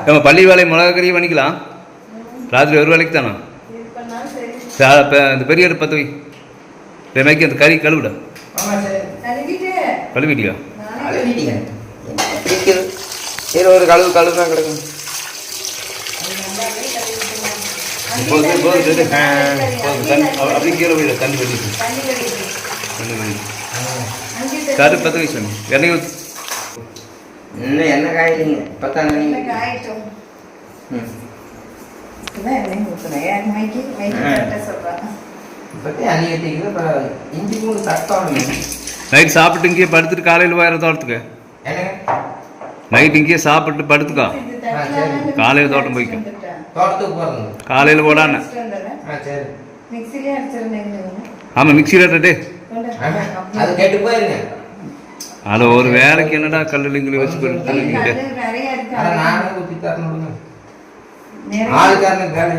நம்ம பள்ளி வேலை மிளகாக்கறியை பண்ணிக்கலாம். ராத்திரி ஒரு வேலைக்கு தானே. இந்த பெரிய அடுப்பு பற்ற வை. மேய்க்கு அந்த கறி கழுவிட. கழுவிட்டியா? ஒரு கழுவு தான் கிடக்கும். அப்படி கீழே போயிட தண்ணி பண்ணிட்டு கரு பற்ற வை சாமி. எண்ணெய் ஊற்றி இன்னும் எண்ணெய் காயிடுங்க. இப்போத்தான் இஞ்சி பூண்டு தட்டோம். நைட் சாப்பிட்டு இங்கேயே படுத்துட்டு காலையில் போயிட தோட்டத்துக்கு. நைட் இங்கேயே சாப்பிட்டு படுத்துக்கோ. காலையில் தோட்டம் போய்க்கும். தோட்டத்துக்கு போகிறோம். காலையில் போடான்னு. ஆமாம் மிக்சியில் டே அது கேட்டு போயிருங்க. அதில் ஒரு வேலைக்கு என்னடா கல்லுலிங்களை வச்சு போயிட்டு நானே ஊற்றி தரணும். ஆளுக்காரனுக்கு வேலை